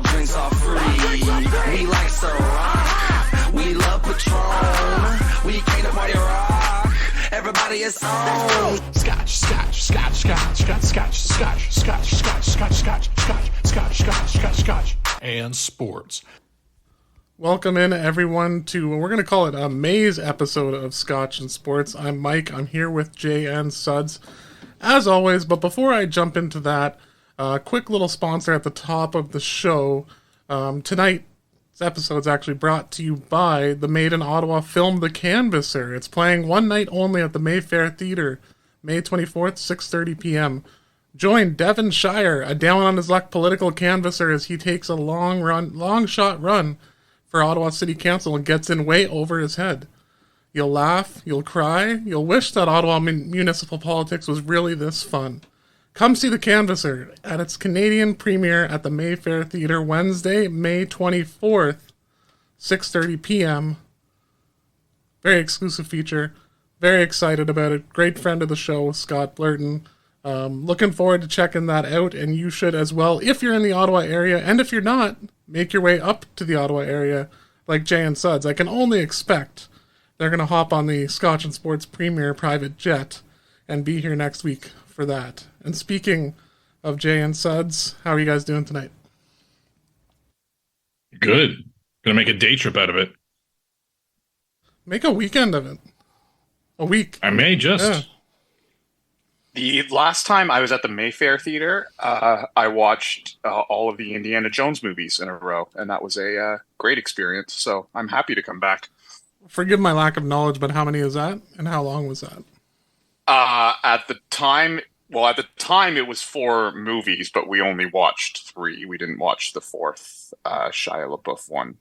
all drinks are free. We like Ciroc, we love Patron. We came to party rock, everybody is on. Scotch, scotch, scotch, scotch, scotch, scotch, scotch, scotch, scotch, scotch, scotch, scotch, scotch, scotch, scotch, scotch, and sports. Welcome in, everyone, to, we're going to call it a Maze episode of Scotch and Sports. I'm Mike. I'm here with Jay and Suds, as always. But before I jump into that, quick little sponsor at the top of the show. Tonight's episode is actually brought to you by the Made in Ottawa film The Canvasser. It's playing one night only at the Mayfair Theatre, May 24th, 6:30 p.m. Join Devon Shire, a down-on-his-luck political canvasser, as he takes a long shot run for Ottawa City Council and gets in way over his head. You'll laugh, you'll cry, you'll wish that Ottawa municipal politics was really this fun. Come see The Canvasser at its Canadian premiere at the Mayfair Theatre Wednesday, May 24th, 6:30 p.m. Very exclusive feature. Very excited about it. Great friend of the show, Scott Blurton. Looking forward to checking that out, and you should as well if you're in the Ottawa area, and if you're not, make your way up to the Ottawa area like Jay and Suds. I can only expect they're going to hop on the Scotch and Sports Premier private jet and be here next week for that. And speaking of Jay and Suds, how are you guys doing tonight? Good. Gonna make a day trip out of it. Make a weekend of it. A week. I may just. Yeah. The last time I was at the Mayfair Theatre, I watched all of the Indiana Jones movies in a row, and that was a great experience, so I'm happy to come back. Forgive my lack of knowledge, but how many is that, and how long was that? At the time it was 4 movies, but we only watched 3. We didn't watch the 4th Shia LaBeouf one.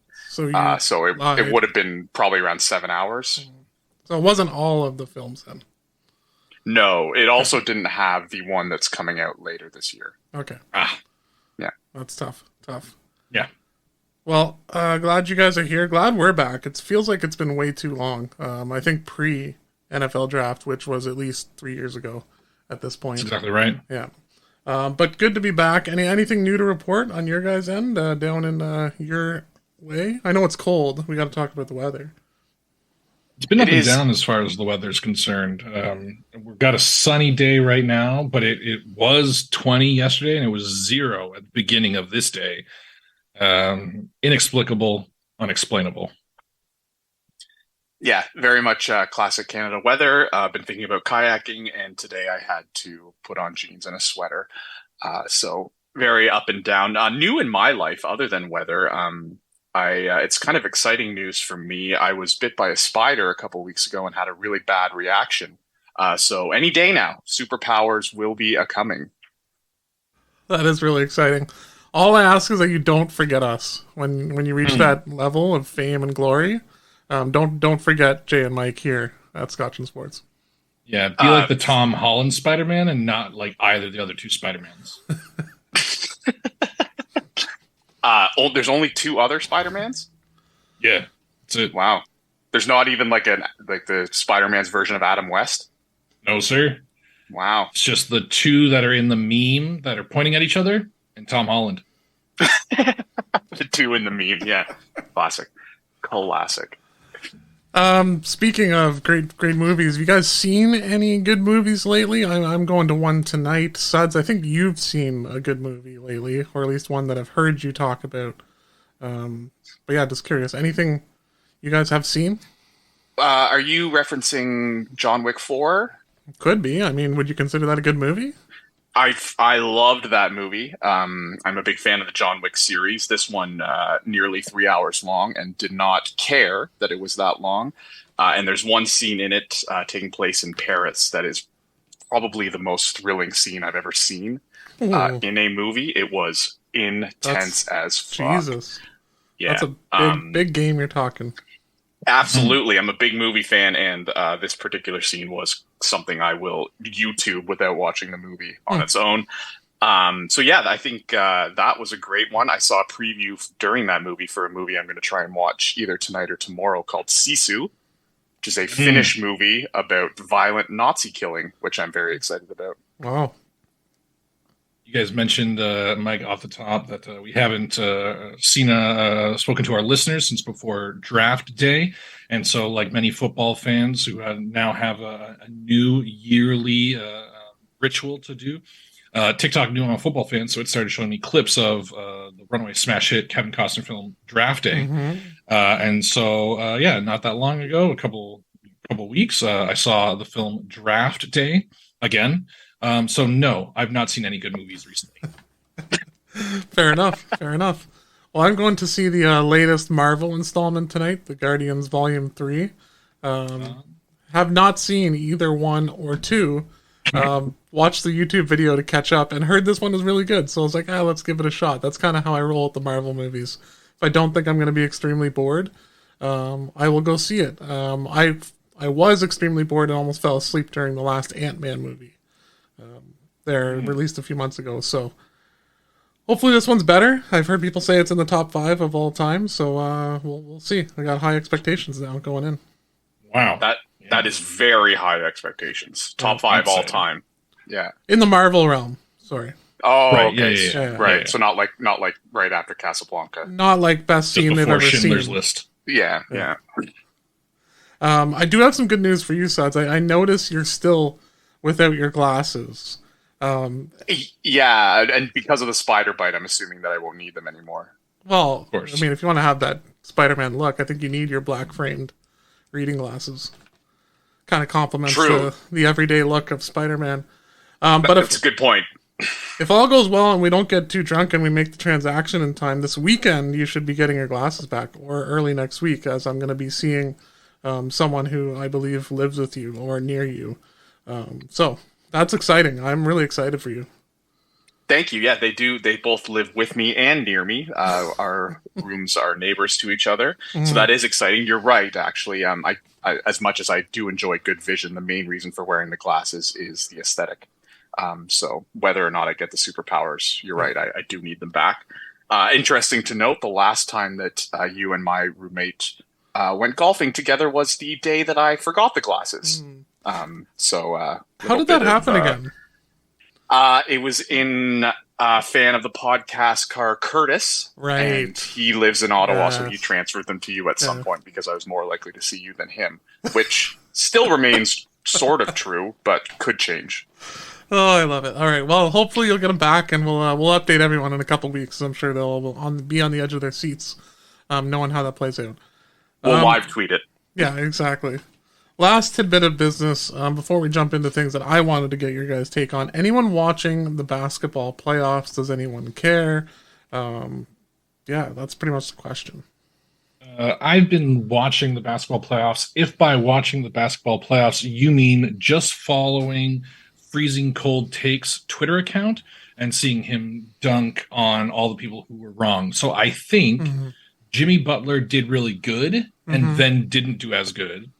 So it would have been probably around 7 hours. So it wasn't all of the films then? No, it also didn't have the one that's coming out later this year. Okay. Yeah. That's tough. Yeah. Well, glad you guys are here. Glad we're back. It feels like it's been way too long. I think pre-NFL draft, which was at least 3 years ago at this point. That's exactly right. Yeah. But good to be back. Anything new to report on your guys' end down in your way? I know it's cold. We got to talk about the weather. It's been up and down as far as the weather's concerned. We've got a sunny day right now, but it was 20 yesterday and it was 0 at the beginning of this day. Inexplicable, unexplainable. Yeah, very much classic Canada weather. I've been thinking about kayaking, and today I had to put on jeans and a sweater. So very up and down. New in my life, other than weather, it's kind of exciting news for me. I was bit by a spider a couple weeks ago and had a really bad reaction. So any day now, superpowers will be a-coming. That is really exciting. All I ask is that you don't forget us when you reach that level of fame and glory. Don't forget Jay and Mike here at Scotch and Sports. Yeah, be like the Tom Holland Spider-Man and not like either of the other 2 Spider-Mans. There's only 2 other Spider-Mans? Yeah, that's it. Wow. There's not even like the Spider-Man's version of Adam West? No, sir. Wow. It's just the 2 that are in the meme that are pointing at each other and Tom Holland. The 2 in the meme, yeah. Classic. Speaking of great movies, have you guys seen any good movies lately? I'm going to one tonight. Suds, I think you've seen a good movie lately, or at least one that I've heard you talk about. But yeah, just curious. Anything you guys have seen? Are you referencing John Wick 4? Could be. I mean, would you consider that a good movie? I loved that movie. I'm a big fan of the John Wick series. This one nearly 3 hours long, and did not care that it was that long. And there's one scene in it taking place in Paris that is probably the most thrilling scene I've ever seen in a movie. It was intense as fuck. Jesus. Yeah. That's a big game you're talking. Absolutely. I'm a big movie fan, and this particular scene was something I will YouTube without watching the movie on its own. So yeah, I think that was a great one. I saw a preview during that movie for a movie I'm going to try and watch either tonight or tomorrow called Sisu, which is a Finnish movie about violent Nazi killing, which I'm very excited about. Wow. You guys mentioned, Mike, off the top that we haven't spoken to our listeners since before draft day. And so, like many football fans who now have a new yearly ritual to do, TikTok knew I'm a football fan, so it started showing me clips of the runaway smash hit Kevin Costner film Draft Day. And so, not that long ago, a couple weeks, I saw the film Draft Day again. So no, I've not seen any good movies recently. Fair enough. Well, I'm going to see the latest Marvel installment tonight, The Guardians Volume 3. Have not seen either 1 or 2. Watched the YouTube video to catch up and heard this one is really good. So I was like, let's give it a shot. That's kind of how I roll with the Marvel movies. If I don't think I'm going to be extremely bored, I will go see it. I was extremely bored and almost fell asleep during the last Ant-Man movie. They're released a few months ago, so hopefully this one's better. I've heard people say it's in the top 5 of all time, so we'll see. I got high expectations now going in. Wow. That is very high expectations. Top 5 all time. Yeah. In the Marvel realm. Sorry. Oh, right, okay. yeah. Right. So not like right after Casablanca. Not like best scene they've ever Schindler's seen. List. Yeah. I do have some good news for you, Suds. I notice you're still without your glasses. Yeah, and because of the spider bite, I'm assuming that I won't need them anymore. Well, of course. I mean, if you want to have that Spider-Man look, I think you need your black framed reading glasses. Kind of complements the everyday look of Spider-Man. But that's a good point. If all goes well and we don't get too drunk and we make the transaction in time, this weekend you should be getting your glasses back, or early next week, as I'm going to be seeing someone who I believe lives with you or near you. So that's exciting. I'm really excited for you. Thank you. Yeah, they do. They both live with me and near me. Our rooms are neighbors to each other. So that is exciting. You're right, actually. I as much as I do enjoy good vision, the main reason for wearing the glasses is the aesthetic. So whether or not I get the superpowers, you're right. I do need them back. Interesting to note, the last time that you and my roommate went golfing together was the day that I forgot the glasses. How did that happen again? It was in a fan of the podcast car, Curtis. Right. And he lives in Ottawa, so he transferred them to you at some point because I was more likely to see you than him, which still remains sort of true, but could change. Oh, I love it. All right. Well, hopefully you'll get them back, and we'll update everyone in a couple weeks. I'm sure they'll be on the edge of their seats, knowing how that plays out. We'll live tweet it. Yeah, exactly. Last tidbit of business before we jump into things that I wanted to get your guys' take on. Anyone watching the basketball playoffs? Does anyone care? That's pretty much the question. I've been watching the basketball playoffs. If by watching the basketball playoffs you mean just following Freezing Cold Takes Twitter account and seeing him dunk on all the people who were wrong. So I think Jimmy Butler did really good and then didn't do as good.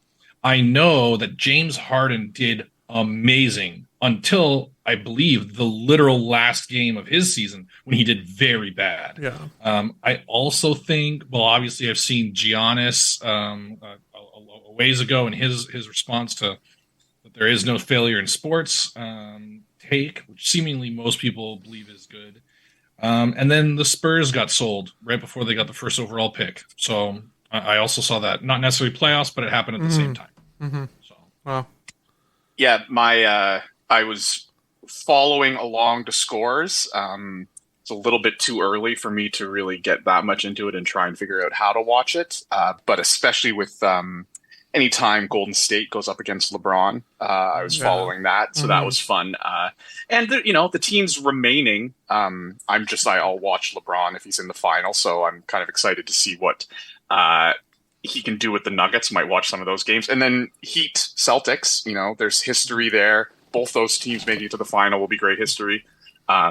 I know that James Harden did amazing until, I believe, the literal last game of his season when he did very bad. Yeah. I also think, well, obviously I've seen Giannis a ways ago and his response to that there is no failure in sports take, which seemingly most people believe is good. And then the Spurs got sold right before they got the first overall pick. So I also saw that. Not necessarily playoffs, but it happened at the same time. So. Wow. Yeah, I was following along the scores. It's a little bit too early for me to really get that much into it and try and figure out how to watch it. But especially with anytime Golden State goes up against LeBron, I was following that. So that was fun. And the teams remaining, I'll watch LeBron if he's in the final. So I'm kind of excited to see what he can do with the Nuggets. Might watch some of those games. And then Heat, Celtics, there's history there. Both those teams making it to the final will be great history.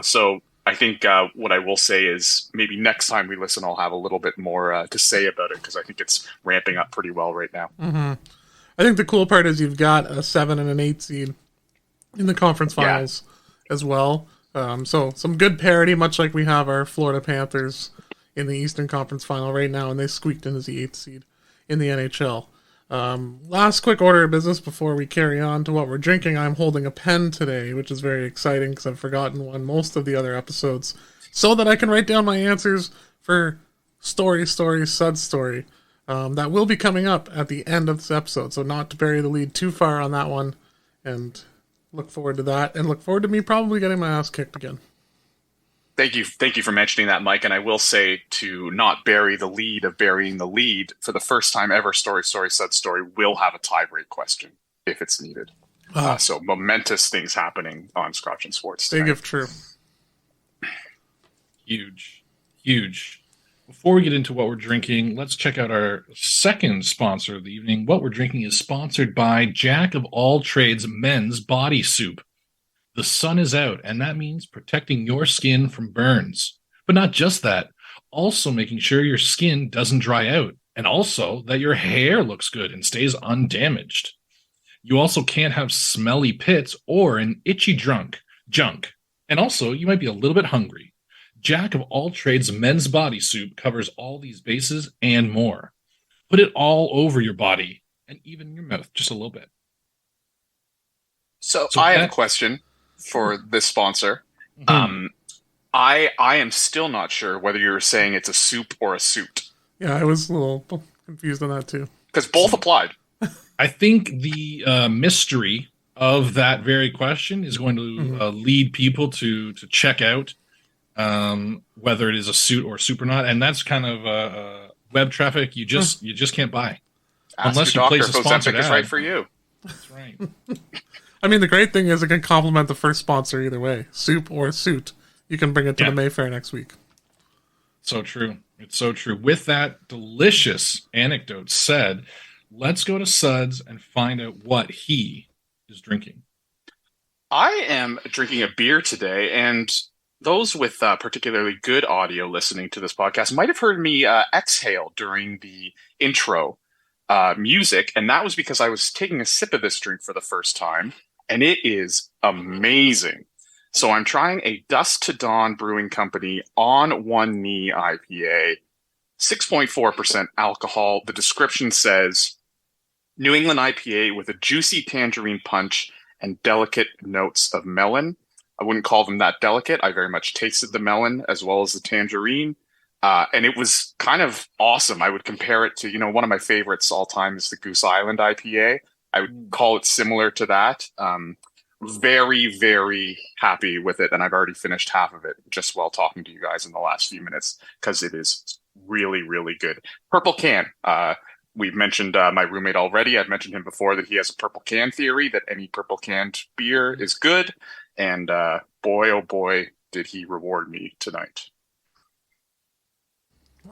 So I think what I will say is maybe next time we listen, I'll have a little bit more to say about it because I think it's ramping up pretty well right now. I think the cool part is you've got a 7 and an 8 seed in the conference finals as well. So some good parity, much like we have our Florida Panthers in the Eastern Conference final right now, and they squeaked in as the 8th seed in the NHL. Last quick order of business before we carry on to what we're drinking. I'm holding a pen today, which is very exciting because I've forgotten one most of the other episodes, so that I can write down my answers for Story Sudds Story. That will be coming up at the end of this episode, so not to bury the lead too far on that one. And look forward to that, and look forward to me probably getting my ass kicked again. Thank you for mentioning that, Mike. And I will say, to not bury the lead of burying the lead, for the first time ever, Story Sudds Story will have a tie-break question if it's needed. So momentous things happening on Scotch and Sports tonight. Big if true. Huge. Before we get into what we're drinking, let's check out our second sponsor of the evening. What we're drinking is sponsored by Jack of All Trades Men's Body Soup. The sun is out, and that means protecting your skin from burns. But not just that, also making sure your skin doesn't dry out, and also that your hair looks good and stays undamaged. You also can't have smelly pits or an itchy junk. And also, you might be a little bit hungry. Jack of All Trades Men's Body Soup covers all these bases and more. Put it all over your body, and even your mouth, just a little bit. So I have a question for this sponsor. I am still not sure whether you're saying it's a soup or a suit. Yeah, I was a little confused on that too. Because both applied. I think the mystery of that very question is going to lead people to check out whether it is a suit or soup or not, and that's kind of web traffic you just can't buy unless you place a sponsored ad. Is right for you. That's right. I mean, the great thing is it can complement the first sponsor either way, soup or suit. You can bring it to the Mayfair next week. So true. It's so true. With that delicious anecdote said, let's go to Suds and find out what he is drinking. I am drinking a beer today, and those with particularly good audio listening to this podcast might have heard me exhale during the intro music, and that was because I was taking a sip of this drink for the first time, and it is amazing. So I'm trying a Dusk to Dawn Brewing Company On One Knee IPA, 6.4% alcohol. The description says, New England IPA with a juicy tangerine punch and delicate notes of melon. I wouldn't call them that delicate. I very much tasted the melon as well as the tangerine. And it was kind of awesome. I would compare it to, one of my favorites all time is the Goose Island IPA. I would call it similar to that. Very, very happy with it. And I've already finished half of it just while talking to you guys in the last few minutes because it is really, really good. Purple can. We've mentioned my roommate already. I've mentioned him before that he has a purple can theory, that any purple canned beer is good. And boy, oh boy, did he reward me tonight.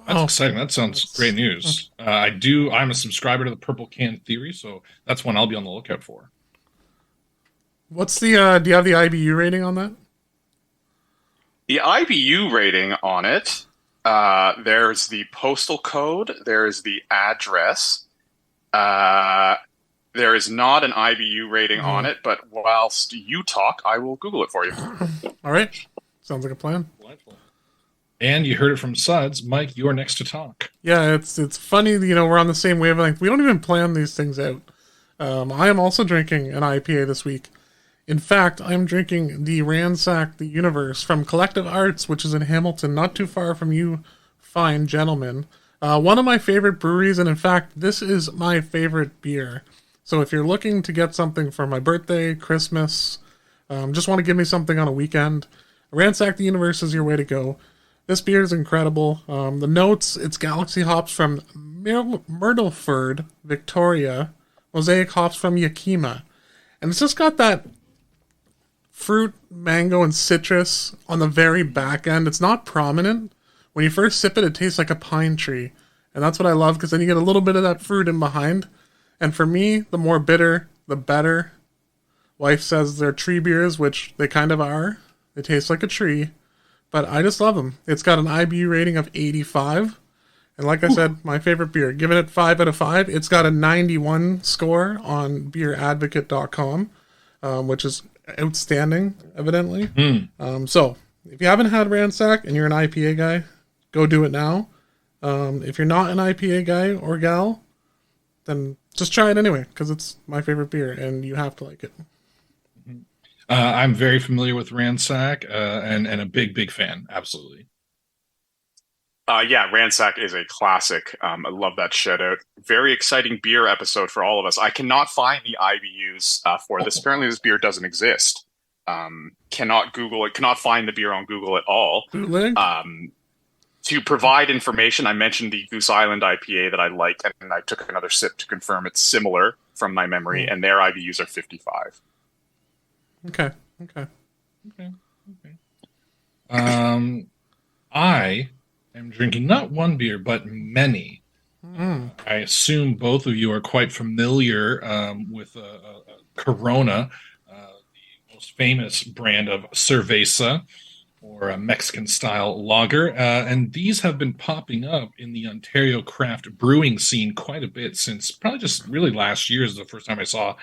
That's exciting. That sounds great news. I'm a subscriber to the Purple Can Theory, so that's one I'll be on the lookout for. What's the, do you have the IBU rating on that? The IBU rating on it, there's the postal code, there's the address. There is not an IBU rating on it, but whilst you talk, I will Google it for you. All right. Sounds like a plan. Delightful. And you heard it from Suds. Mike, you're next to talk. Yeah, it's funny, we're on the same wavelength. We don't even plan these things out. I am also drinking an IPA this week. In fact, I'm drinking the Ransack the Universe from Collective Arts, which is in Hamilton, not too far from you fine gentlemen. One of my favorite breweries, and in fact, this is my favorite beer. So if you're looking to get something for my birthday, Christmas, just want to give me something on a weekend, Ransack the Universe is your way to go. This beer is incredible. The notes, it's Galaxy hops from Myrtleford, Victoria, Mosaic hops from Yakima. And it's just got that fruit, mango, and citrus on the very back end. It's not prominent. When you first sip it, it tastes like a pine tree. And that's what I love, because then you get a little bit of that fruit in behind. And for me, the more bitter, the better. Wife says they're tree beers, which they kind of are. They taste like a tree. But I just love them. It's got an IBU rating of 85. And like I said, my favorite beer. Giving it 5 out of 5. It's got a 91 score on beeradvocate.com, which is outstanding, evidently. So, if you haven't had Ransack and you're an IPA guy, go do it now. If you're not an IPA guy or gal, then just try it anyway, because it's my favorite beer, and you have to like it. I'm very familiar with Ransack, and a big fan. Absolutely. Yeah, Ransack is a classic. I love that shout out. Very exciting beer episode for all of us. I cannot find the IBUs for this. Apparently, this beer doesn't exist. Cannot Google it. Cannot find the beer on Google at all. To provide information, I mentioned the Goose Island IPA that I like, and I took another sip to confirm it's similar from my memory, and their IBUs are 55. Okay. I am drinking not one beer, but many. I assume both of you are quite familiar with Corona, the most famous brand of cerveza, or a Mexican-style lager. And these have been popping up in the Ontario craft brewing scene quite a bit since probably just really last year is the first time I saw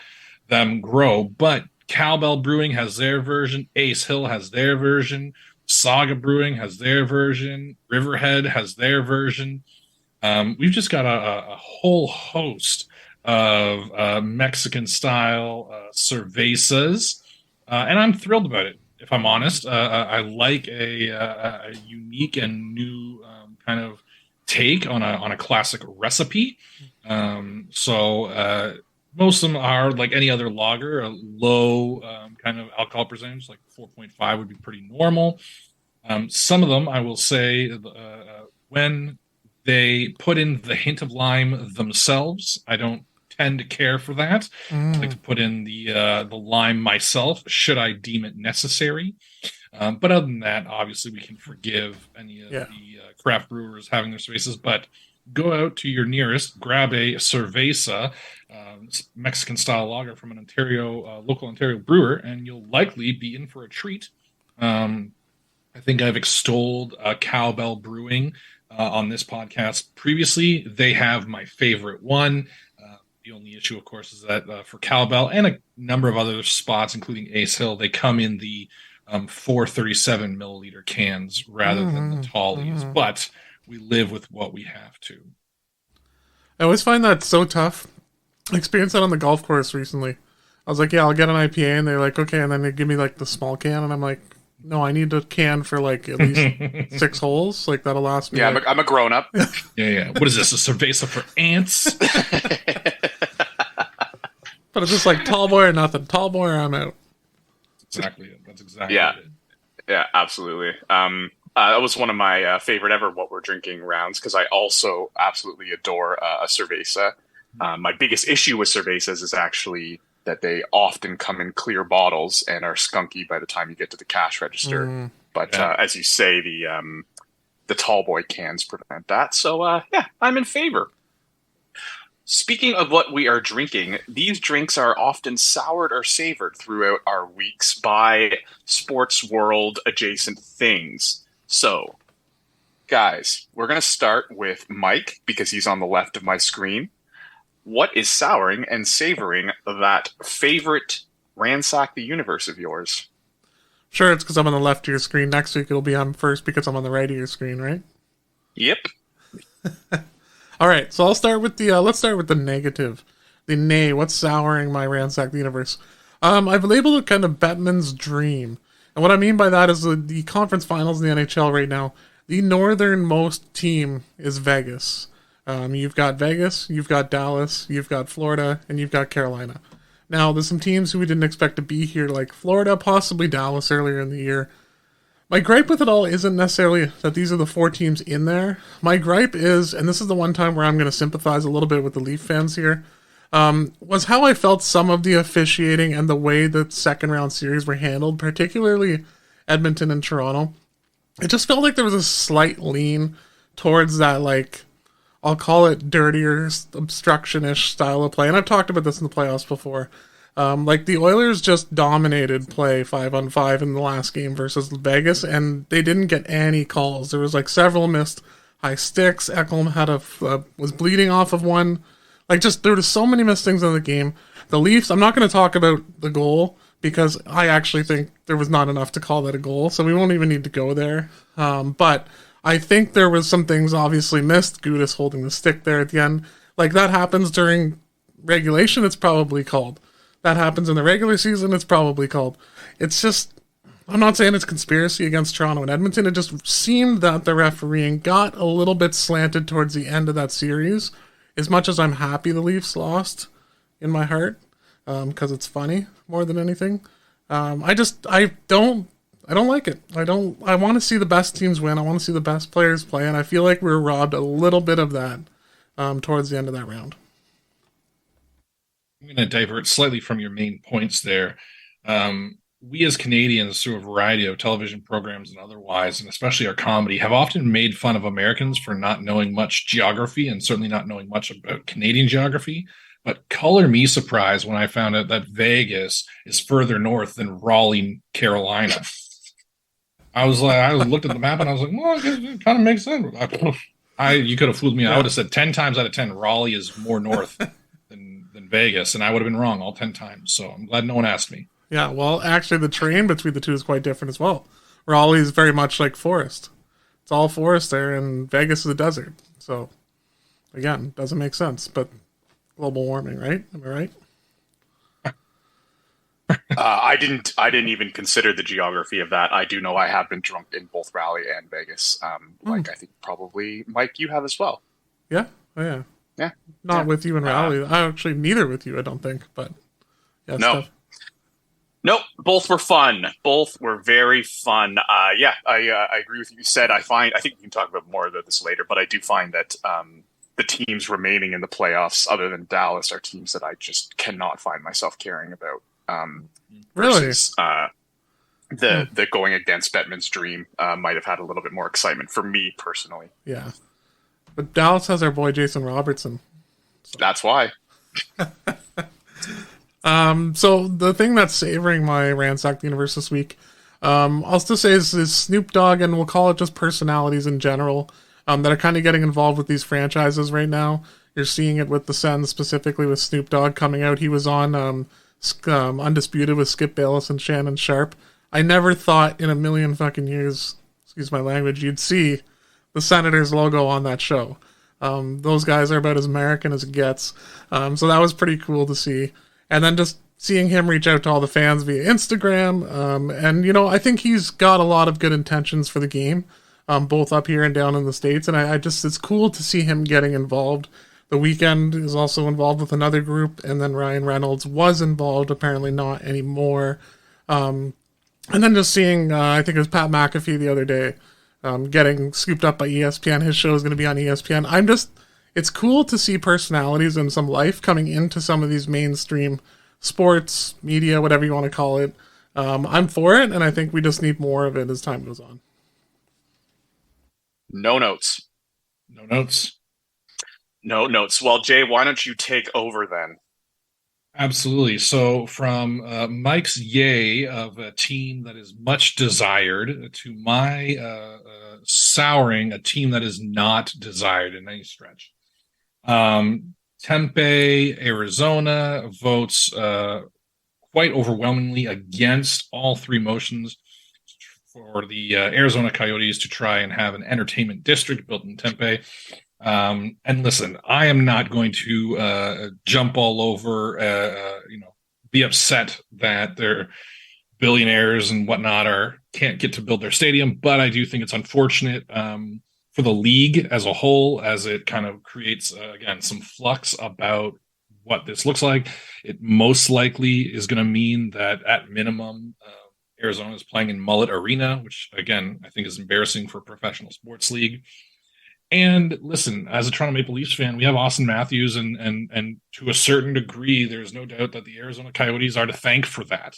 them grow. But Cowbell Brewing has their version. Ace Hill has their version. Saga Brewing has their version. Riverhead has their version. We've just got a whole host of Mexican-style cervezas, and I'm thrilled about it, if I'm honest. I like a unique and new kind of take on a classic recipe. Most of them are like any other lager, a low kind of alcohol percentage, like 4.5 would be pretty normal. Some of them, I will say, when they put in the hint of lime themselves, I don't tend to care for that. I like to put in the lime myself, should I deem it necessary. But other than that, obviously, we can forgive any of the craft brewers having their cervezas. But go out to your nearest, grab a cerveza, Mexican-style lager from an local Ontario brewer, and you'll likely be in for a treat. I think I've extolled Cowbell Brewing on this podcast previously. They have my favorite one. The only issue, of course, is that for Cowbell and a number of other spots, including Ace Hill, they come in the 437 milliliter cans rather than the tallies. But we live with what we have to. I always find that so tough. I experienced that on the golf course recently. I was like, yeah, I'll get an IPA, and they're like, okay, and then they give me like the small can, and I'm like, no, I need a can for like at least 6 holes. Like that'll last me. Yeah, I'm a grown up. Yeah. What is this? A cerveza for ants? But it's just like tall boy or nothing. Tall boy or I'm out. Exactly it. That's exactly Yeah. it. Yeah, absolutely. That was one of my favorite ever what we're drinking rounds, because I also absolutely adore a cerveza. My biggest issue with cervezas is actually that they often come in clear bottles and are skunky by the time you get to the cash register. But as you say, the tall boy cans prevent that. So yeah, I'm in favor. Speaking of what we are drinking, these drinks are often soured or savored throughout our weeks by sports world adjacent things. So, guys, we're going to start with Mike, because he's on the left of my screen. What is souring and savoring that favorite Ransack the Universe of yours? Sure, it's because I'm on the left of your screen. Next week it'll be on first because I'm on the right of your screen, right? Yep. All right, so I'll start with the let's start with the negative. The nay, what's souring my Ransack the Universe? I've labeled it kind of Bettman's dream. And what I mean by that is the conference finals in the NHL right now, the northernmost team is Vegas. You've got Vegas, you've got Dallas, you've got Florida, and you've got Carolina. Now, there's some teams who we didn't expect to be here, like Florida, possibly Dallas earlier in the year. My gripe with it all isn't necessarily that these are the 4 teams in there. My gripe is, and this is the one time where I'm going to sympathize a little bit with the Leaf fans here, was how I felt some of the officiating and the way the second round series were handled, particularly Edmonton and Toronto. It just felt like there was a slight lean towards that, like, I'll call it dirtier, obstruction-ish style of play. And I've talked about this in the playoffs before. Like, the Oilers just dominated play 5-on-5 in the last game versus Vegas, and they didn't get any calls. There was, like, several missed high sticks. Ekholm had was bleeding off of one. Like, just, there were so many missed things in the game. The Leafs, I'm not going to talk about the goal, because I actually think there was not enough to call that a goal, so we won't even need to go there. But I think there was some things obviously missed. Gudis holding the stick there at the end. Like, that happens during regulation, it's probably called. That happens in the regular season, it's probably called. It's just, I'm not saying it's conspiracy against Toronto and Edmonton. It just seemed that the refereeing got a little bit slanted towards the end of that series. As much as I'm happy the Leafs lost in my heart, because it's funny more than anything. I don't like it. I want to see the best teams win. I want to see the best players play, and I feel like we were robbed a little bit of that towards the end of that round. I'm going to divert slightly from your main points there. We as Canadians, through a variety of television programs and otherwise, and especially our comedy, have often made fun of Americans for not knowing much geography and certainly not knowing much about Canadian geography. But color me surprised when I found out that Vegas is further north than Raleigh, Carolina. I looked at the map and I was like, well, it kind of makes sense. You could have fooled me. Yeah. I would have said 10 times out of 10, Raleigh is more north than Vegas, and I would have been wrong all 10 times. So I'm glad no one asked me. Yeah, well, actually, the terrain between the two is quite different as well. Raleigh is very much like forest. It's all forest there, and Vegas is a desert. So, again, doesn't make sense. But global warming, right? Am I right? I didn't even consider the geography of that. I do know I have been drunk in both Raleigh and Vegas. Like I think probably Mike, you have as well. Yeah. Oh yeah. Yeah. Not with you in Raleigh. Actually, neither with you. I don't think. But yeah. No. Nope. Both were fun. Both were very fun. I agree with you. You said I think we can talk about more about this later, but I do find that the teams remaining in the playoffs, other than Dallas, are teams that I just cannot find myself caring about. Versus, the going against Bettman's dream might have had a little bit more excitement for me personally. Yeah, but Dallas has our boy Jason Robertson. So. That's why. So the thing that's savoring my ransacked universe this week, I'll still say is Snoop Dogg, and we'll call it just personalities in general, that are kind of getting involved with these franchises right now. You're seeing it with the Sens, specifically with Snoop Dogg coming out. He was on Undisputed with Skip Bayless and Shannon Sharp. I never thought in a million fucking years, excuse my language, you'd see the Senators logo on that show. Those guys are about as American as it gets. So that was pretty cool to see. And then just seeing him reach out to all the fans via Instagram. And, I think he's got a lot of good intentions for the game, both up here and down in the States. And it's cool to see him getting involved. The Weeknd is also involved with another group, and then Ryan Reynolds was involved, apparently not anymore. And then just seeing, I think it was Pat McAfee the other day, getting scooped up by ESPN. His show is going to be on ESPN. It's cool to see personalities and some life coming into some of these mainstream sports, media, whatever you want to call it. I'm for it, and I think we just need more of it as time goes on. No notes. No notes. No notes. Well, Jay, why don't you take over then? Absolutely. So from Mike's yay of a team that is much desired to my souring a team that is not desired in any stretch. Tempe, Arizona votes quite overwhelmingly against all three motions for the Arizona Coyotes to try and have an entertainment district built in Tempe. And listen, I am not going to jump all over, be upset that their billionaires and whatnot can't get to build their stadium, but I do think it's unfortunate for the league as a whole, as it kind of creates, again, some flux about what this looks like. It most likely is going to mean that at minimum, Arizona is playing in Mullet Arena, which again, I think is embarrassing for a professional sports league. And listen, as a Toronto Maple Leafs fan, we have Austin Matthews, and to a certain degree, there's no doubt that the Arizona Coyotes are to thank for that,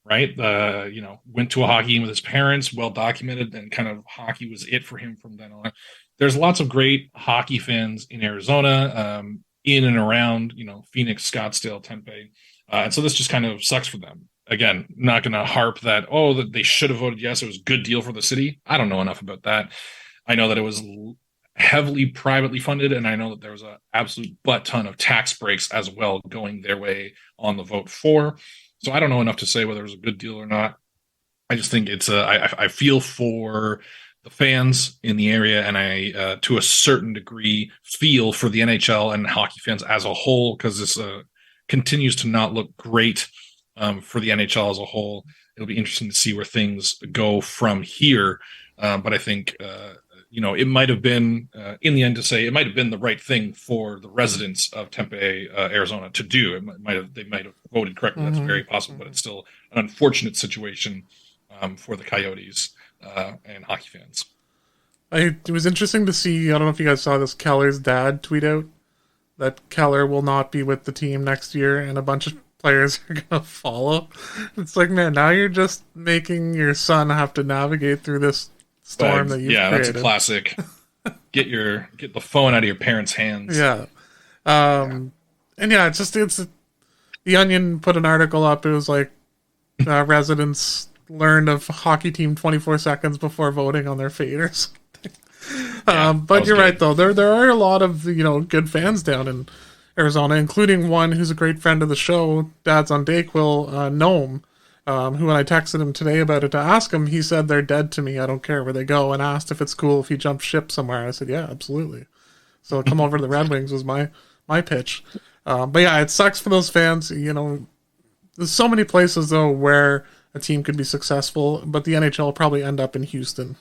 right? Went to a hockey game with his parents, well documented, and kind of hockey was it for him from then on. There's lots of great hockey fans in Arizona, in and around, Phoenix, Scottsdale, Tempe, and so this just kind of sucks for them. Again, not going to harp that they should have voted yes, it was a good deal for the city. I don't know enough about that. I know that it was heavily privately funded, and I know that there was an absolute butt ton of tax breaks as well going their way on the vote for. So I don't know enough to say whether it was a good deal or not. I just think it's I feel for the fans in the area, and I to a certain degree feel for the NHL and hockey fans as a whole, because this continues to not look great for the NHL as a whole. It'll be interesting to see where things go from here. But I think, it might have been, in the end, to say it might have been the right thing for the residents of Tempe, Arizona to do. They might have voted correctly. That's very possible, but it's still an unfortunate situation for the Coyotes and hockey fans. It was interesting to see, I don't know if you guys saw this, Keller's dad tweet out that Keller will not be with the team next year and a bunch of players are going to follow. It's like, man, now you're just making your son have to navigate through this storm that you've created. That's a classic. Get the phone out of your parents' hands. Yeah. And yeah, it's the Onion put an article up. It was like residents learned of hockey team 24 seconds before voting on their fate or something. But you're right, though. There are a lot of good fans down in Arizona, including one who's a great friend of the show, Dad's on Dayquil, Gnome, who when I texted him today about it to ask him, he said they're dead to me. I don't care where they go, and asked if it's cool if he jumps ship somewhere. I said, yeah, absolutely. So come over to the Red Wings was my pitch. But yeah, it sucks for those fans. There's so many places, though, where a team could be successful, but the NHL will probably end up in Houston,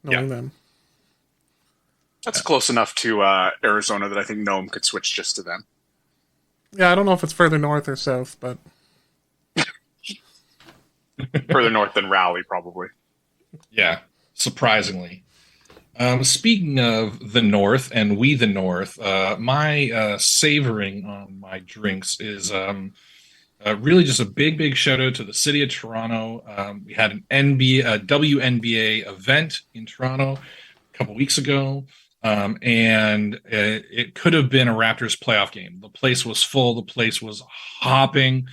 knowing them. That's close enough to Arizona that I think Nome could switch just to them. Yeah, I don't know if it's further north or south, but... Further north than Raleigh, probably. Yeah, surprisingly. Speaking of the North and we the North, my savoring on my drinks is really just a big shout out to the city of Toronto. We had a WNBA event in Toronto a couple weeks ago. And it could have been a Raptors playoff game. The place was full. The place was hopping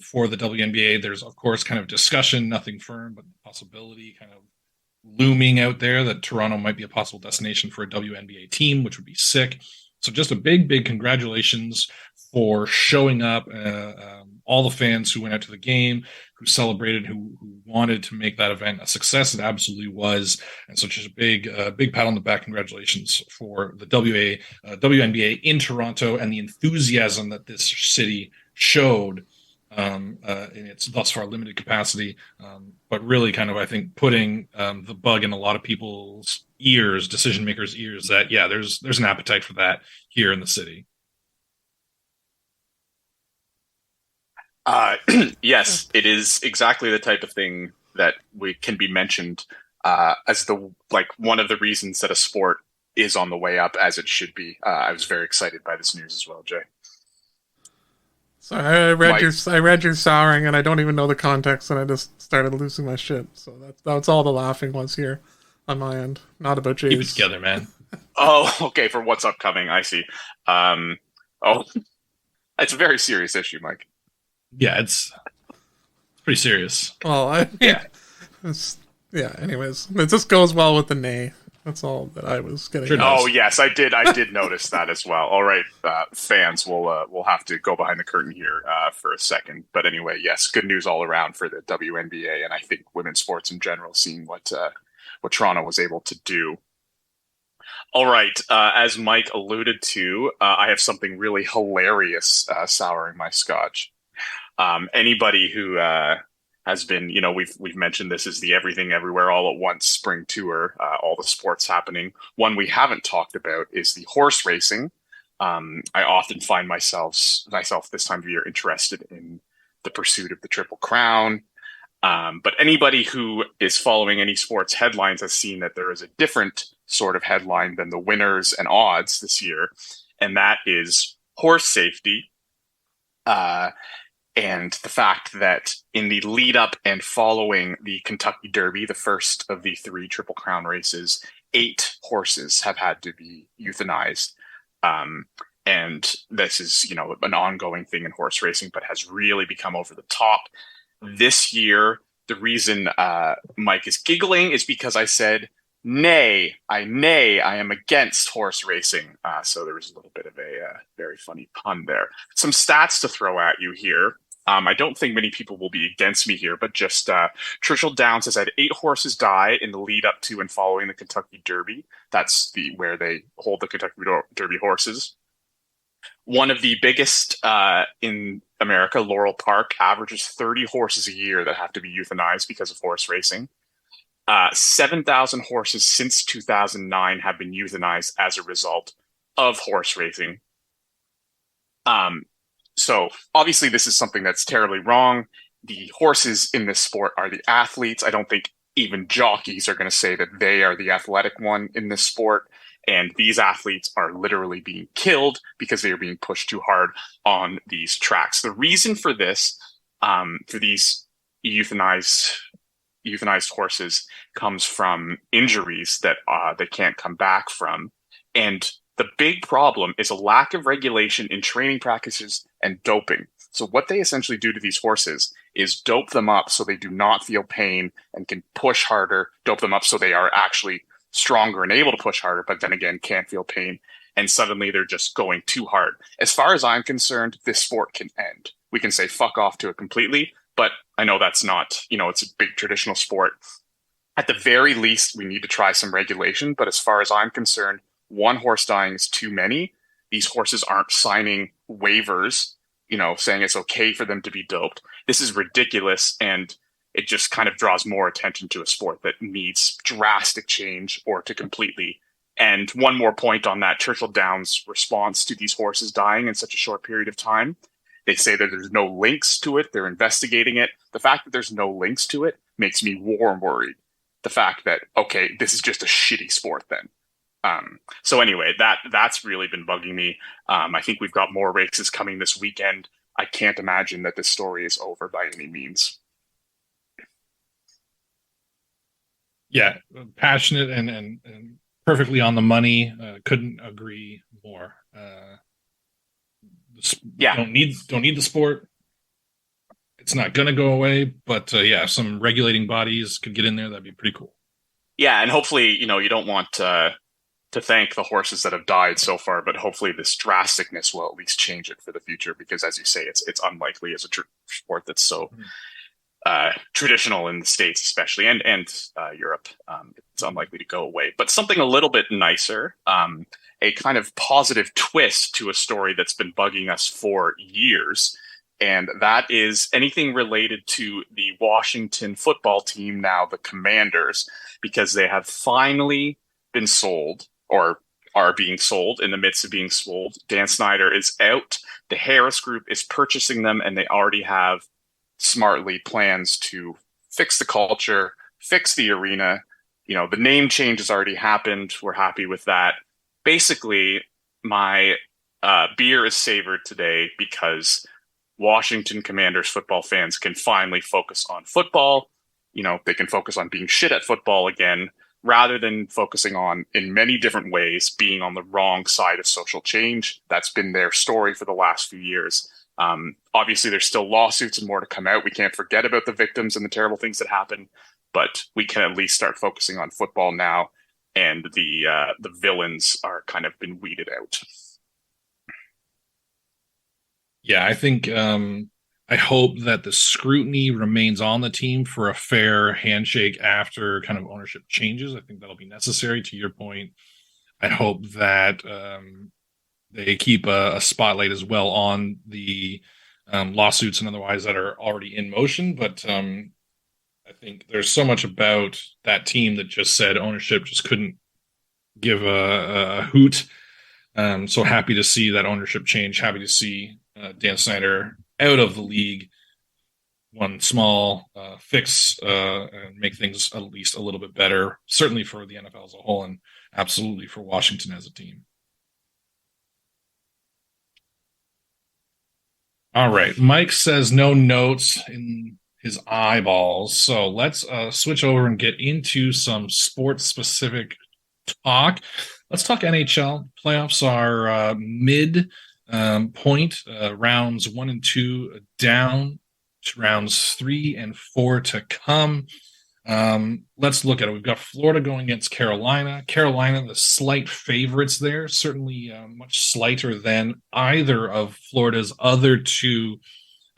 for the WNBA. There's, of course, kind of discussion, nothing firm, but the possibility kind of looming out there that Toronto might be a possible destination for a WNBA team, which would be sick. So just a big congratulations for showing up. All the fans who went out to the game, who celebrated, who wanted to make that event a success. It absolutely was. And so just a big pat on the back. Congratulations for the WNBA in Toronto and the enthusiasm that this city showed in its thus far limited capacity. But really kind of, I think, putting the bug in a lot of people's ears, decision makers' ears, that, yeah, there's an appetite for that here in the city. Yes, it is exactly the type of thing that can be mentioned as one of the reasons that a sport is on the way up, as it should be. I was very excited by this news as well, Jay. So I read your souring, and I don't even know the context, and I just started losing my shit. So that's all the laughing was here on my end, not about Jay's. Keep it together, man. Oh, okay. For what's upcoming, I see. It's a very serious issue, Mike. Yeah, it's pretty serious. Well, anyways, it just goes well with the nay. That's all that I was getting. Sure. Oh yes, I did notice that as well. All right, fans, we'll have to go behind the curtain here for a second. But anyway, yes, good news all around for the WNBA, and I think women's sports in general, seeing what Toronto was able to do. All right, as Mike alluded to, I have something really hilarious souring my scotch. Anybody who has been, we've mentioned this is the Everything Everywhere All at Once spring tour, all the sports happening. One we haven't talked about is the horse racing. I often find myself this time of year interested in the pursuit of the Triple Crown. But anybody who is following any sports headlines has seen that there is a different sort of headline than the winners and odds this year, and that is horse safety. And the fact that in the lead up and following the Kentucky Derby, the first of the 3 Triple Crown races, 8 horses have had to be euthanized. And this is, an ongoing thing in horse racing, but has really become over the top. This year, the reason Mike is giggling is because I said, I am against horse racing. So there was a little bit of a very funny pun there. Some stats to throw at you here. I don't think many people will be against me here, but just Churchill Downs has had 8 horses die in the lead up to and following the Kentucky Derby. That's where they hold the Kentucky Derby horses. One of the biggest in America, Laurel Park, averages 30 horses a year that have to be euthanized because of horse racing. 7,000 horses since 2009 have been euthanized as a result of horse racing. So obviously this is something that's terribly wrong. The horses in this sport are the athletes. I don't think even jockeys are going to say that they are the athletic one in this sport. And these athletes are literally being killed because they are being pushed too hard on these tracks. The reason for this, for these euthanized horses, comes from injuries that they can't come back from. And the big problem is a lack of regulation in training practices and doping. So what they essentially do to these horses is dope them up so they do not feel pain and can push harder, dope them up so they are actually stronger and able to push harder, but then again, can't feel pain. And suddenly they're just going too hard. As far as I'm concerned, this sport can end. We can say fuck off to it completely, but I know that's not, it's a big traditional sport. At the very least, we need to try some regulation. But as far as I'm concerned, one horse dying is too many. These horses aren't signing waivers, saying it's okay for them to be doped. This is ridiculous. And it just kind of draws more attention to a sport that needs drastic change or to completely end. One more point on that, Churchill Downs' response to these horses dying in such a short period of time. They say that there's no links to it. They're investigating it. The fact that there's no links to it makes me more worried. The fact that, okay, this is just a shitty sport then. So anyway, that's really been bugging me. I think we've got more races coming this weekend. I can't imagine that this story is over by any means. Yeah, passionate and perfectly on the money. Couldn't agree more. Don't need the sport. It's not going to go away, but some regulating bodies could get in there. That'd be pretty cool. Yeah, and hopefully, you don't want to thank the horses that have died so far, but hopefully this drasticness will at least change it for the future, because as you say, it's unlikely as a sport that's so traditional in the States, especially, and Europe. It's unlikely to go away. But something a little bit nicer, a kind of positive twist to a story that's been bugging us for years, and that is anything related to the Washington football team, now the Commanders, because they have finally been sold, or are being sold, in the midst of being sold. Dan Snyder is out. The Harris Group is purchasing them, and they already have smartly plans to fix the culture, fix the arena. The name change has already happened. We're happy with that. Basically, my beer is savored today because Washington Commanders football fans can finally focus on football. They can focus on being shit at football again, rather than focusing on, in many different ways, being on the wrong side of social change. That's been their story for the last few years. Obviously, there's still lawsuits and more to come out. We can't forget about the victims and the terrible things that happen, but we can at least start focusing on football now, and the villains are kind of been weeded out. Yeah, I think I hope that the scrutiny remains on the team for a fair handshake after kind of ownership changes. I think that'll be necessary. To your point, I hope that they keep a spotlight as well on the lawsuits and otherwise that are already in motion. But I think there's so much about that team that just said ownership just couldn't give a hoot. So happy to see that ownership change. Happy to see Dan Snyder out of the league. One small fix and make things at least a little bit better, certainly for the NFL as a whole, and absolutely for Washington as a team. All right. Mike says no notes in his eyeballs. So let's switch over and get into some sports-specific talk. Let's talk NHL. Playoffs are mid point. Rounds 1 and 2 down. Rounds 3 and 4 to come. Let's look at it. We've got Florida going against Carolina. Carolina, the slight favorites there, certainly much slighter than either of Florida's other two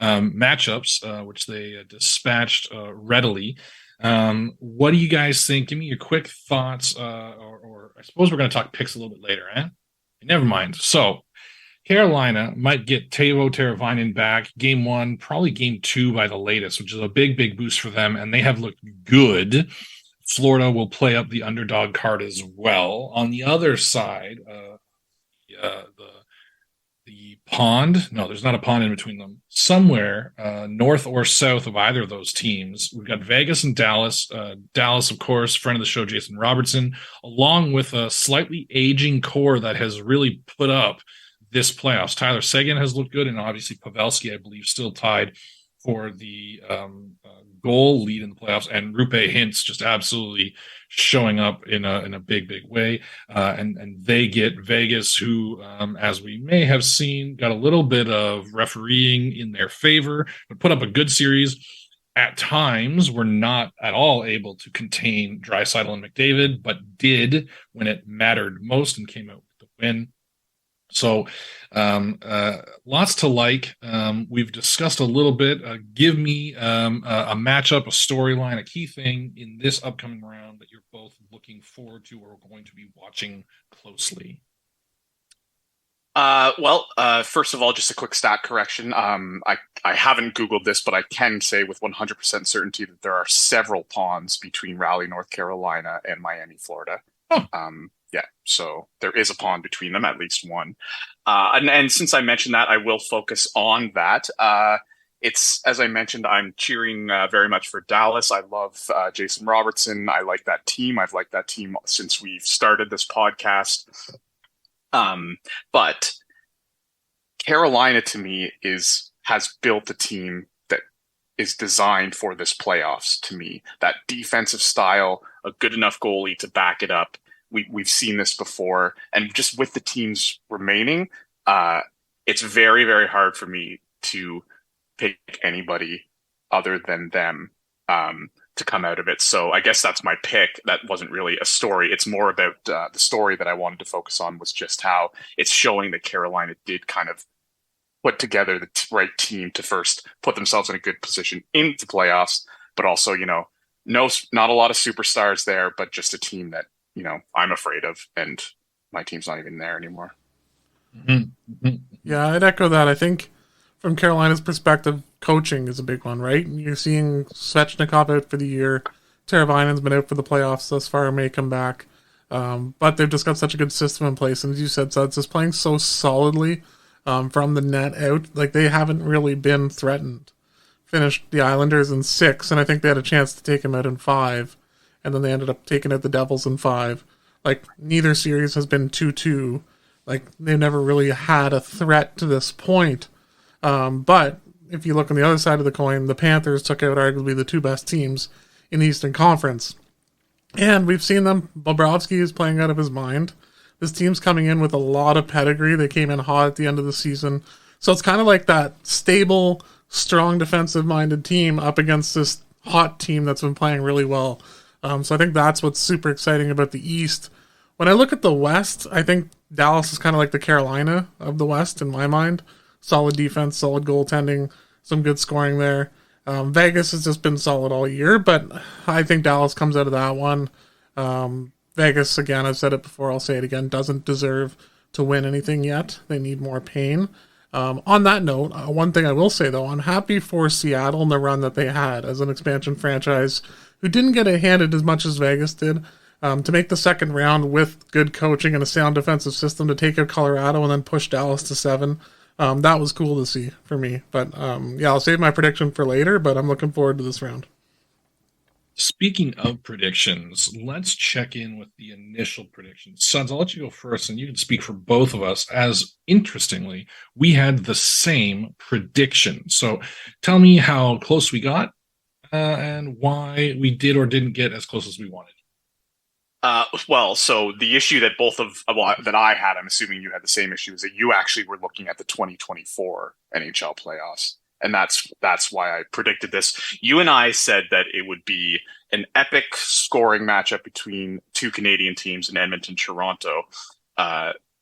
matchups, which they dispatched readily. What do you guys think? Give me your quick thoughts, or I suppose we're going to talk picks a little bit later, eh? Never mind. So Carolina might get Teuvo Teravainen back game 1, probably game 2 by the latest, which is a big, big boost for them. And they have looked good. Florida will play up the underdog card as well. On the other side, the pond, no, there's not a pond in between them. Somewhere north or south of either of those teams, we've got Vegas and Dallas. Dallas, of course, friend of the show, Jason Robertson, along with a slightly aging core that has really put up this playoffs. Tyler Seguin has looked good, and obviously Pavelski, I believe, still tied for the goal lead in the playoffs, and Rupe Hintz just absolutely showing up in a big, big way. And they get Vegas, who, as we may have seen, got a little bit of refereeing in their favor, but put up a good series. At times, were not at all able to contain Draisaitl and McDavid, but did when it mattered most and came out with the win. So lots to like. We've discussed a little bit. Give me a matchup, a storyline, a key thing in this upcoming round that you're both looking forward to or going to be watching closely. First of all, just a quick stat correction. I haven't Googled this, but I can say with 100% certainty that there are several ponds between Raleigh, North Carolina and Miami, Florida. Oh. Yeah, so there is a pond between them, at least one. And since I mentioned that, I will focus on that. It's, as I mentioned, I'm cheering very much for Dallas. I love Jason Robertson. I like that team. I've liked that team since we've started this podcast. But Carolina, to me, has built a team that is designed for this playoffs, to me. That defensive style, a good enough goalie to back it up. We've seen this before, and just with the teams remaining, it's very, very hard for me to pick anybody other than them to come out of it. So I guess that's my pick. That wasn't really a story. It's more about the story that I wanted to focus on was just how it's showing that Carolina did kind of put together the right team to first put themselves in a good position into playoffs, but also, not a lot of superstars there, but just a team that, I'm afraid of, and my team's not even there anymore. Mm-hmm. Yeah, I'd echo that. I think from Carolina's perspective, coaching is a big one, right? You're seeing Svechnikov out for the year. Teravainen's been out for the playoffs thus far, may come back. But they've just got such a good system in place. And as you said, Suds is playing so solidly from the net out. Like, they haven't really been threatened. Finished the Islanders in 6, and I think they had a chance to take them out in 5. And then they ended up taking out the Devils in 5. Like, neither series has been 2-2. Like, they've never really had a threat to this point. But if you look on the other side of the coin, the Panthers took out arguably the 2 best teams in the Eastern Conference. And we've seen them. Bobrovsky is playing out of his mind. This team's coming in with a lot of pedigree. They came in hot at the end of the season. So it's kind of like that stable, strong, defensive-minded team up against this hot team that's been playing really well. So I think that's what's super exciting about the East. When I look at the West, I think Dallas is kind of like the Carolina of the West in my mind. Solid defense, solid goaltending, some good scoring there. Vegas has just been solid all year, but I think Dallas comes out of that one. Vegas, again, I've said it before, I'll say it again, doesn't deserve to win anything yet. They need more pain. On that note, one thing I will say, though, I'm happy for Seattle and the run that they had as an expansion franchise who didn't get it handed as much as Vegas did. To make the second round with good coaching and a sound defensive system to take out Colorado and then push Dallas to 7. That was cool to see for me. But I'll save my prediction for later, but I'm looking forward to this round. Speaking of predictions, let's check in with the initial predictions. Suds, I'll let you go first, and you can speak for both of us, as interestingly, we had the same prediction. So tell me how close we got and why we did or didn't get as close as we wanted. So the issue that that I had, I'm assuming you had the same issue, is that you actually were looking at the 2024 NHL playoffs. And that's why I predicted this. You and I said that it would be an epic scoring matchup between 2 Canadian teams in Edmonton, Toronto.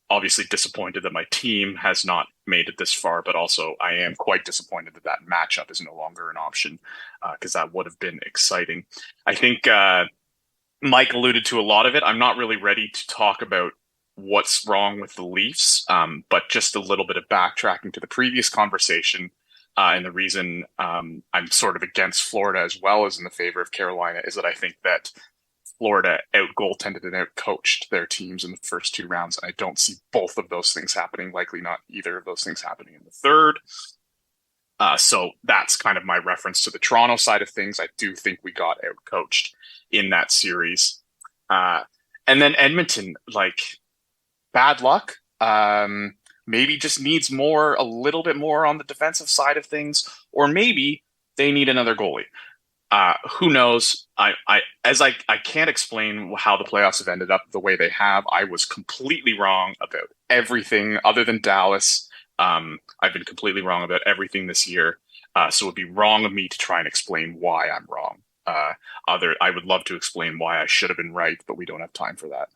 Obviously disappointed that my team has not made it this far, but also I am quite disappointed that matchup is no longer an option, because that would have been exciting. I think Mike alluded to a lot of it. I'm not really ready to talk about what's wrong with the Leafs, but just a little bit of backtracking to the previous conversation. And the reason I'm sort of against Florida as well as in the favor of Carolina is that I think that Florida out-goaltended and out-coached their teams in the first 2 rounds. And I don't see both of those things happening, likely not either of those things happening in the third. So that's kind of my reference to the Toronto side of things. I do think we got out-coached in that series. And then Edmonton, like, bad luck. Maybe just needs a little bit more on the defensive side of things, or maybe they need another goalie. Who knows? I can't explain how the playoffs have ended up the way they have. I was completely wrong about everything other than Dallas. I've been completely wrong about everything this year. So it would be wrong of me to try and explain why I'm wrong. I would love to explain why I should have been right, but we don't have time for that.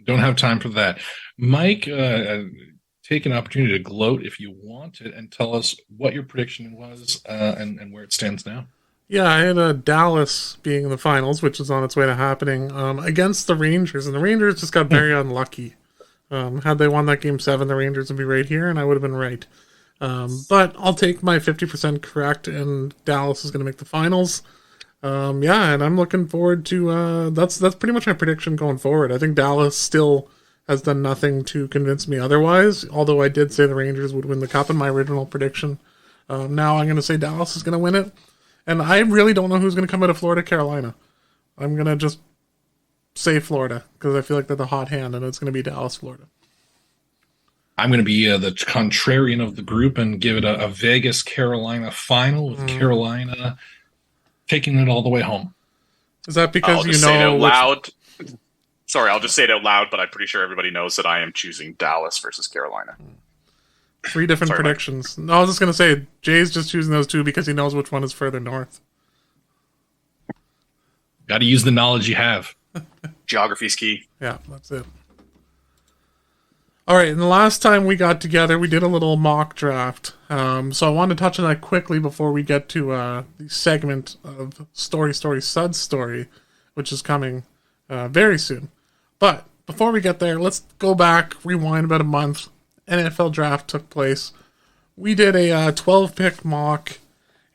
Don't have time for that. Mike, take an opportunity to gloat if you want it and tell us what your prediction was and where it stands now. Yeah, I had Dallas being in the finals, which is on its way to happening, against the Rangers. And the Rangers just got very unlucky. Had they won that Game 7, the Rangers would be right here, and I would have been right. But I'll take my 50% correct, and Dallas is going to make the finals. And I'm looking forward to... that's pretty much my prediction going forward. I think Dallas still has done nothing to convince me otherwise, although I did say the Rangers would win the Cup in my original prediction. Now I'm going to say Dallas is going to win it. And I really don't know who's going to come out of Florida, Carolina. I'm going to just say Florida, because I feel like they're the hot hand, and it's going to be Dallas, Florida. I'm going to be the contrarian of the group and give it a Vegas-Carolina final with Carolina taking it all the way home. Is that because you know... Say it out loud. Sorry, I'll just say it out loud, but I'm pretty sure everybody knows that I am choosing Dallas versus Carolina. 3 different predictions. Mike. No, I was just going to say, Jay's just choosing those 2 because he knows which one is further north. Got to use the knowledge you have. Geography's key. Yeah, that's it. All right, and the last time we got together, we did a little mock draft. So I wanted to touch on that quickly before we get to the segment of Story Sudds Story, which is coming very soon. But before we get there, let's go back, rewind about a month. NFL draft took place. We did a 12-pick mock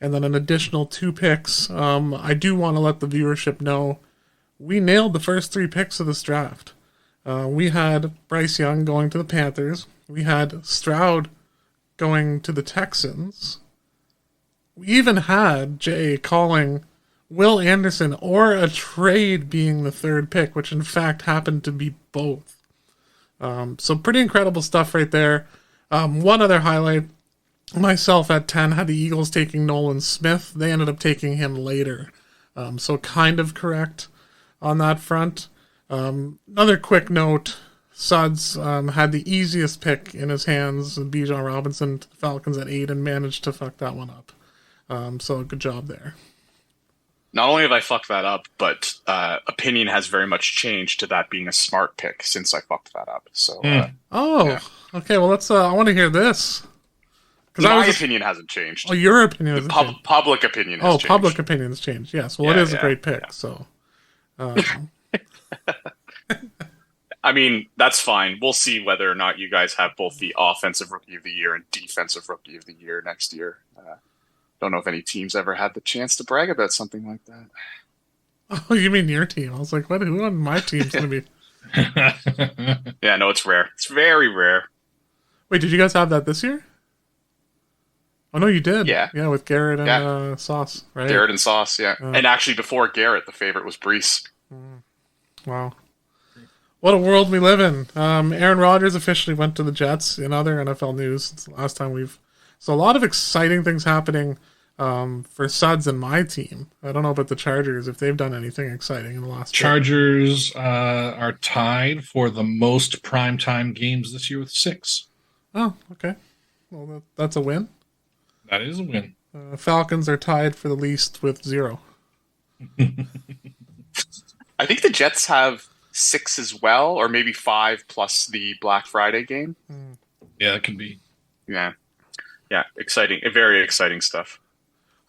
and then an additional 2 picks. I do want to let the viewership know we nailed the first 3 picks of this draft. We had Bryce Young going to the Panthers. We had Stroud going to the Texans. We even had Jay calling Will Anderson or a trade being the 3rd pick, which in fact happened to be both. So pretty incredible stuff right there. One other highlight, myself at 10 had the Eagles taking Nolan Smith. They ended up taking him later. So kind of correct on that front. Another quick note, Sudds had the easiest pick in his hands, Bijan Robinson to the Falcons at 8, and managed to fuck that one up. So good job there. Not only have I fucked that up, but opinion has very much changed to that being a smart pick since I fucked that up. So, okay. Well, let's. I want to hear this. My opinion hasn't changed. Oh, your opinion hasn't changed. Public opinion has changed. Public opinion has changed. Yes. Well, it is a great pick. Yeah. So, I mean, that's fine. We'll see whether or not you guys have both the offensive rookie of the year and defensive rookie of the year next year. Don't know if any teams ever had the chance to brag about something like that. Oh, you mean your team? I was like, what? Who on my team's going to be? Yeah, no, it's rare. It's very rare. Wait, did you guys have that this year? Oh, no, you did. Yeah. Yeah, with Garrett and Sauce, right? Garrett and Sauce, yeah. And actually, before Garrett, the favorite was Brees. Wow. What a world we live in. Aaron Rodgers officially went to the Jets in other NFL news. It's the last time we've... So a lot of exciting things happening for Suds and my team. I don't know about the Chargers, if they've done anything exciting in the last Chargers are tied for the most primetime games this year with 6. Oh, okay. Well, that's a win. That is a win. Falcons are tied for the least with 0. I think the Jets have 6 as well, or maybe 5 plus the Black Friday game. Yeah, it could be. Yeah. Yeah, exciting. Very exciting stuff.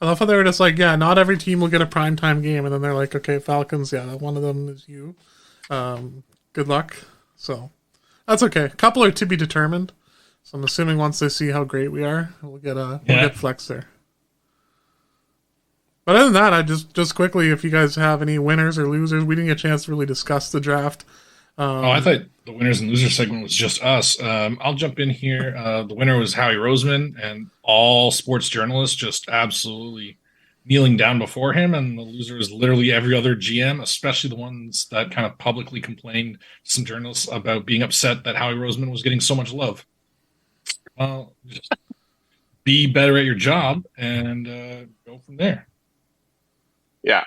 I love how they were just like, yeah, not every team will get a primetime game. And then they're like, okay, Falcons, yeah, one of them is you. Good luck. So, That's okay. A couple are to be determined. So I'm assuming once they see how great we are, we'll get flex there. But other than that, I just quickly, if you guys have any winners or losers, we didn't get a chance to really discuss the draft. I thought the winners and losers segment was just us. I'll jump in here. The winner was Howie Roseman, and all sports journalists just absolutely kneeling down before him. And the loser is literally every other GM, especially the ones that kind of publicly complained to some journalists about being upset that Howie Roseman was getting so much love. Well, just be better at your job and go from there. Yeah,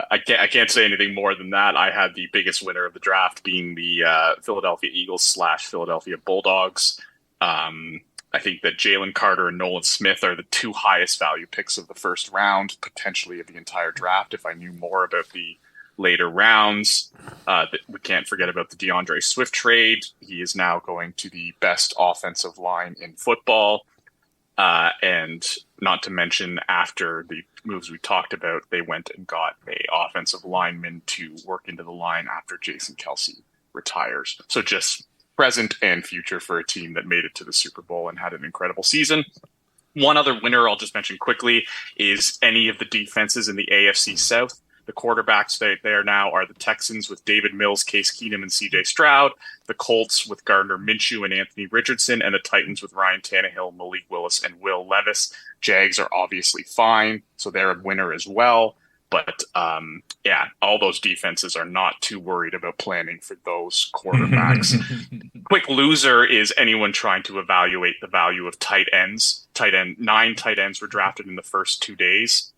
I can't say anything more than that. I had the biggest winner of the draft being the Philadelphia Eagles / Philadelphia Bulldogs. I think that Jalen Carter and Nolan Smith are the two highest value picks of the first round, potentially of the entire draft. If I knew more about the later rounds, we can't forget about the DeAndre Swift trade. He is now going to the best offensive line in football. And not to mention, after the moves we talked about, they went and got a offensive lineman to work into the line after Jason Kelce retires. So just present and future for a team that made it to the Super Bowl and had an incredible season. One other winner I'll just mention quickly is any of the defenses in the AFC South. The quarterbacks there now are the Texans with David Mills, Case Keenum, and C.J. Stroud, the Colts with Gardner Minshew and Anthony Richardson, and the Titans with Ryan Tannehill, Malik Willis, and Will Levis. Jags are obviously fine, so they're a winner as well. But, all those defenses are not too worried about planning for those quarterbacks. Quick loser is anyone trying to evaluate the value of tight ends. 9 tight ends were drafted in the first 2 days.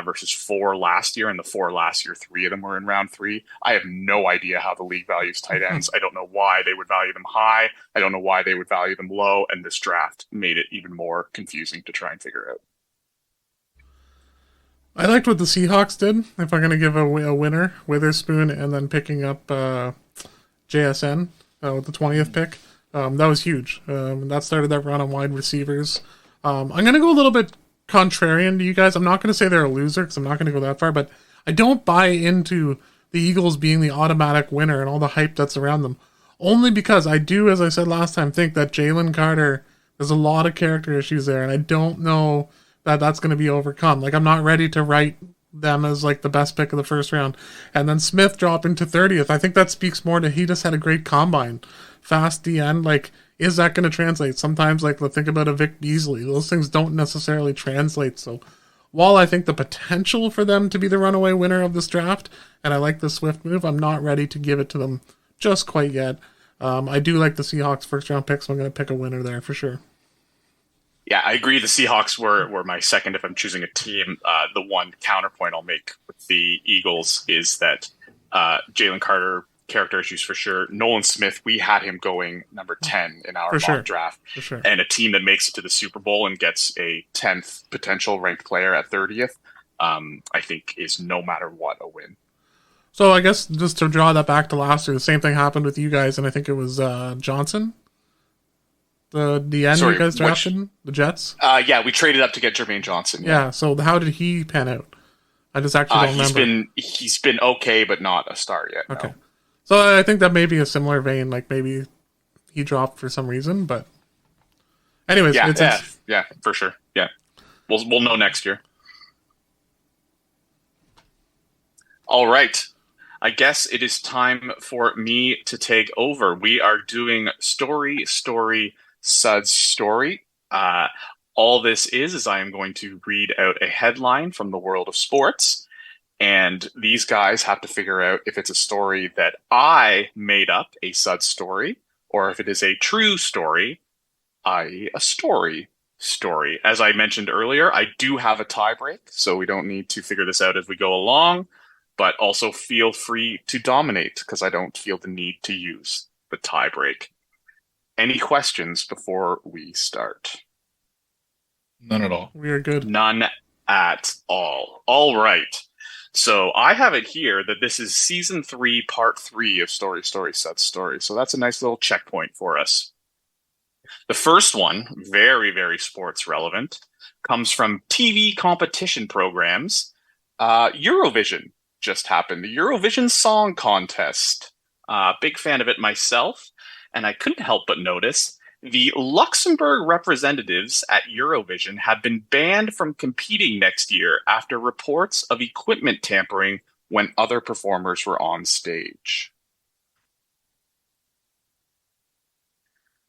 Versus 4 last year, and the 4 last year, 3 of them were in round 3. I have no idea how the league values tight ends. I don't know why they would value them high. I don't know why they would value them low, and this draft made it even more confusing to try and figure out. I liked what the Seahawks did. If I'm going to give a winner, Witherspoon, and then picking up JSN with the 20th pick. That was huge. That started that run on wide receivers. I'm going to go a little bit contrarian to you guys. I'm not going to say they're a loser because I'm not going to go that far, but I don't buy into the Eagles being the automatic winner and all the hype that's around them. Only because I do, as I said last time, think that Jalen Carter, there's a lot of character issues there, and I don't know that that's going to be overcome. Like, I'm not ready to write them as like the best pick of the first round. And then Smith dropping to 30th. I think that speaks more to he just had a great combine. Fast the end, like, is that going to translate? Sometimes, like, think about a Vic Beasley. Those things don't necessarily translate. So while I think the potential for them to be the runaway winner of this draft, and I like the Swift move, I'm not ready to give it to them just quite yet. I do like the Seahawks first round pick, so I'm going to pick a winner there for sure. Yeah, I agree. The Seahawks were my second if I'm choosing a team. The one counterpoint I'll make with the Eagles is that Jalen Carter, character issues for sure. Nolan Smith, we had him going number 10 in our mock draft. For sure. And a team that makes it to the Super Bowl and gets a 10th potential ranked player at 30th, I think is no matter what a win. So I guess just to draw that back to last year, the same thing happened with you guys, and I think it was Johnson. The end you guys drafted? The Jets? Yeah, we traded up to get Jermaine Johnson. Yeah, so how did he pan out? I just actually don't remember. He's been okay, but not a star yet. Okay. No. So I think that may be a similar vein, like maybe he dropped for some reason, but anyways. Yeah, for sure. Yeah. We'll know next year. All right. I guess it is time for me to take over. We are doing Story Sudds Story. All this is I am going to read out a headline from the world of sports. And these guys have to figure out if it's a story that I made up, a Sudds story, or if it is a true story, i.e. a story. As I mentioned earlier, I do have a tie break, so we don't need to figure this out as we go along, but also feel free to dominate because I don't feel the need to use the tie break. Any questions before we start? None at all. We are good. None at all. All right. So I have it here that this is season 3, part 3 of Story Sudds Story. So that's a nice little checkpoint for us. The first one, very, very sports relevant, comes from TV competition programs. Eurovision just happened. The Eurovision Song Contest. Big fan of it myself. and I couldn't help but notice the Luxembourg representatives at Eurovision have been banned from competing next year after reports of equipment tampering when other performers were on stage.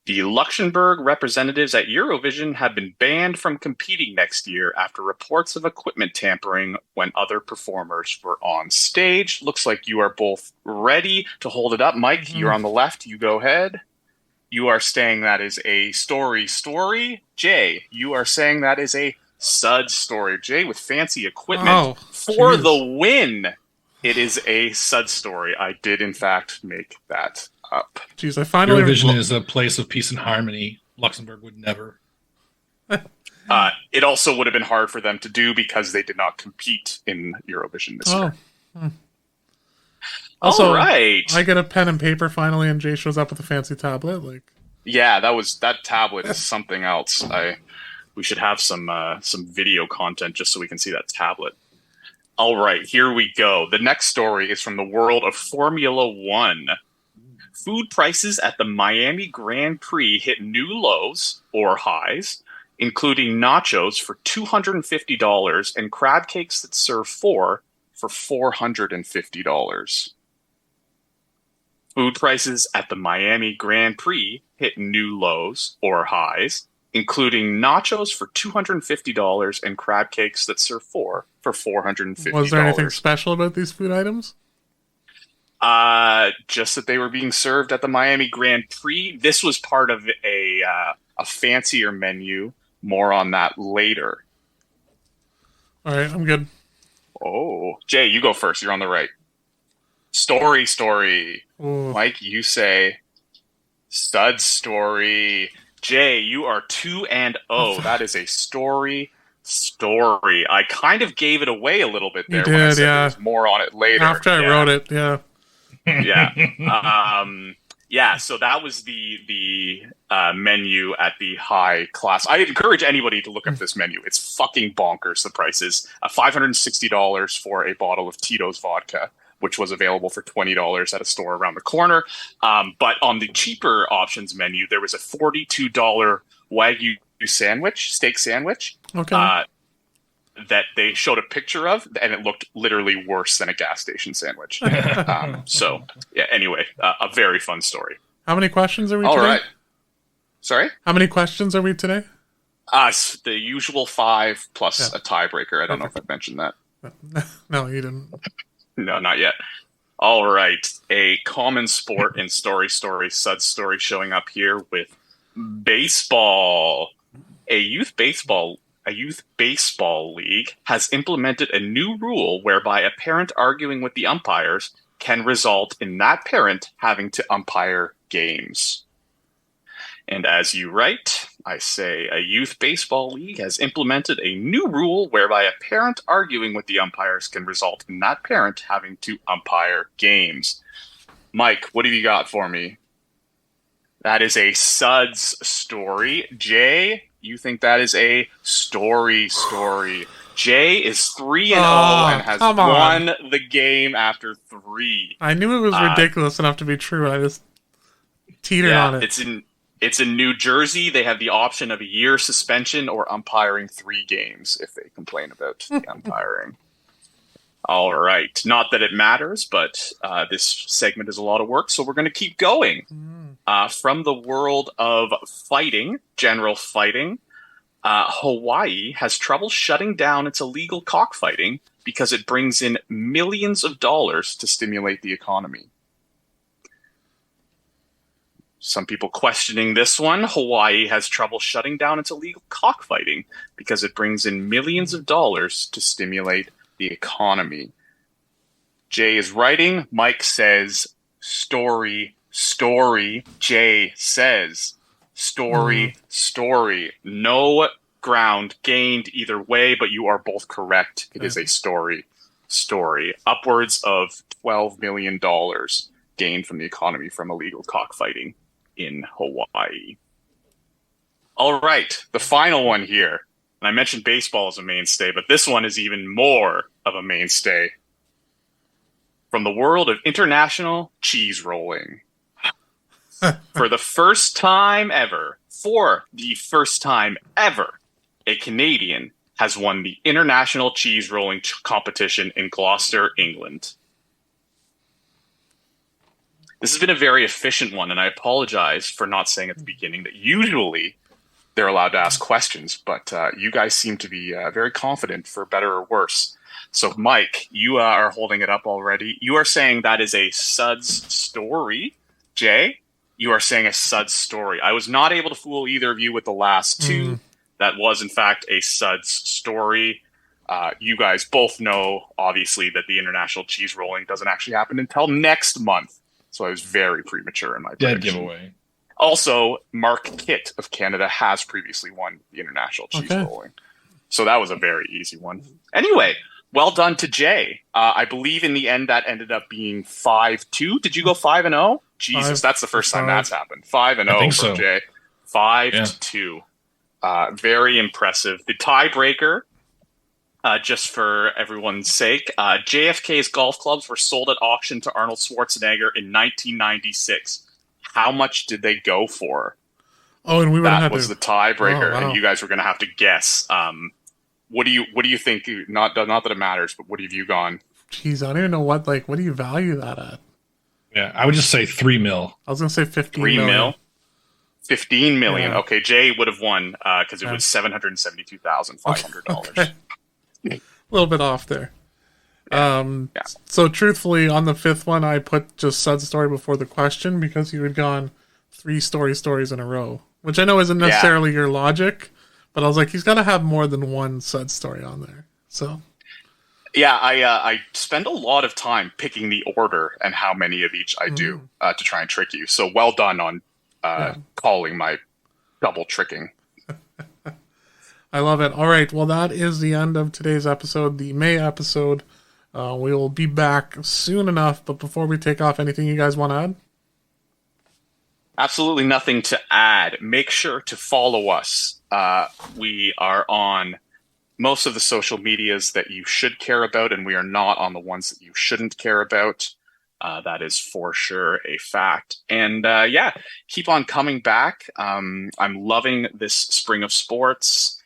The Luxembourg representatives at Eurovision have been banned from competing next year after reports of equipment tampering when other performers were on stage. Looks like you are both ready to hold it up. Mike, you're on the left. You go ahead. You are saying that is a story. Jay, you are saying that is a Sudds story. Jay with fancy equipment for the win. It is a Sudds story. I did, in fact, make that up. Jeez, I finally... Eurovision is a place of peace and harmony. Luxembourg would never. It also would have been hard for them to do because they did not compete in Eurovision this year. Also, all right. I get a pen and paper finally, and Jay shows up with a fancy tablet. Yeah, that tablet is something else. We should have some video content just so we can see that tablet. All right, here we go. The next story is from the world of Formula One. Food prices at the Miami Grand Prix hit new lows or highs, including nachos for $250 and crab cakes that serve four for $450. Food prices at the Miami Grand Prix hit new lows or highs, including nachos for $250 and crab cakes that serve four for $450. Was there anything special about these food items? Just that they were being served at the Miami Grand Prix. This was part of a fancier menu. More on that later. All right, I'm good. Oh, Jay, you go first. You're on the right. Story. Ooh. Mike, you say Sudds story. Jay, you are 2-0. That is a story. I kind of gave it away a little bit there. You did, when I said yeah. There was more on it later. After I wrote it, yeah. Yeah. So that was the menu at the high class. I encourage anybody to look up this menu. It's fucking bonkers. The prices: $560 for a bottle of Tito's vodka, which was available for $20 at a store around the corner. But on the cheaper options menu, there was a $42 Wagyu steak sandwich. Okay. That they showed a picture of, and it looked literally worse than a gas station sandwich. Anyway, a very fun story. How many questions are we today? All right. Sorry? How many questions are we today? The usual 5 plus a tiebreaker. I don't know if I mentioned that. No, you didn't. No, not yet. All right. A common sport in Story Sudds Story showing up here with baseball. A youth baseball league has implemented a new rule whereby a parent arguing with the umpires can result in that parent having to umpire games. And as you write, I say a youth baseball league has implemented a new rule whereby a parent arguing with the umpires can result in that parent having to umpire games. Mike, what have you got for me? That is a Sudds story. Jay, you think that is a story. Jay is 3-0 and has won the game after 3. I knew it was ridiculous enough to be true. I just teetered on it. It's in New Jersey. They have the option of a year suspension or umpiring 3 games if they complain about the umpiring. All right. Not that it matters, but this segment is a lot of work, so we're going to keep going. From the world of fighting, general fighting, Hawaii has trouble shutting down its illegal cockfighting because it brings in millions of dollars to stimulate the economy. Some people questioning this one. Hawaii has trouble shutting down its illegal cockfighting because it brings in millions of dollars to stimulate the economy. Jay is writing. Mike says story. Jay says story. No ground gained either way, but you are both correct. It is a story. Upwards of $12 million gained from the economy from illegal cockfighting in Hawaii. All right, the final one here. And I mentioned baseball as a mainstay, but this one is even more of a mainstay. From the world of international cheese rolling. For the first time ever, a Canadian has won the international cheese rolling competition in Gloucester, England. This has been a very efficient one, and I apologize for not saying at the beginning that usually they're allowed to ask questions, but you guys seem to be very confident, for better or worse. So, Mike, you are holding it up already. You are saying that is a Sudds story. Jay, you are saying a Sudds story. I was not able to fool either of you with the last two. That was, in fact, a Sudds story. You guys both know, obviously, that the international cheese rolling doesn't actually happen until next month. So I was very premature in my prediction. Dead giveaway. Also, Mark Kitt of Canada has previously won the international cheese rolling. So that was a very easy one. Anyway, well done to Jay. I believe in the end that ended up being 5-2. Did you go 5-0? Jesus, that's the first time that's happened. 5-0 for Jay. 5-2. Very impressive. The tiebreaker, just for everyone's sake, JFK's golf clubs were sold at auction to Arnold Schwarzenegger in 1996. How much did they go for? Oh, and that was the tiebreaker, and you guys were going to have to guess. What do you think? Not that it matters, but what have you gone? Jeez, I don't even know what do you value that at? Yeah, I would just say $3 million. I was going to say 15 $3 million. million. 15 million. Yeah. Okay, Jay would have won because it was $772,500. Okay. A little bit off there. So truthfully, on the fifth one, I put just Sudds story before the question because you had gone 3 stories in a row, which I know isn't necessarily your logic, but I was like, he's got to have more than one Sudds story on there. So yeah, I spend a lot of time picking the order and how many of each I do to try and trick you. So well done on calling my double tricking. I love it. All right. Well, that is the end of today's episode, the May episode. We will be back soon enough. But before we take off, anything you guys want to add? Absolutely nothing to add. Make sure to follow us. We are on most of the social medias that you should care about, and we are not on the ones that you shouldn't care about. That is for sure a fact. And keep on coming back. I'm loving this spring of sports.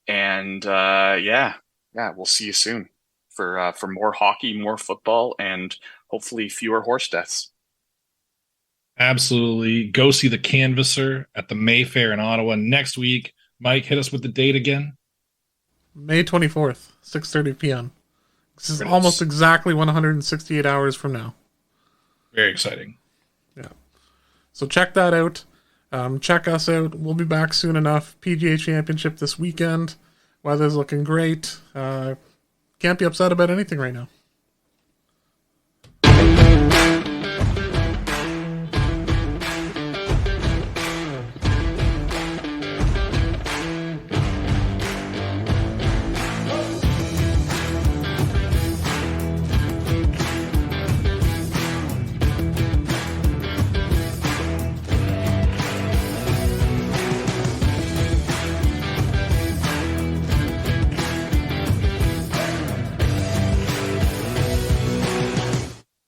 And we'll see you soon for more hockey, more football, and hopefully fewer horse deaths. Absolutely. Go see The Canvasser at the Mayfair in Ottawa next week. Mike, hit us with the date again. May 24th, 6:30 p.m. This is almost exactly 168 hours from now. Very exciting. Yeah. So check that out. Check us out. We'll be back soon enough. PGA Championship this weekend. Weather's looking great. Can't be upset about anything right now.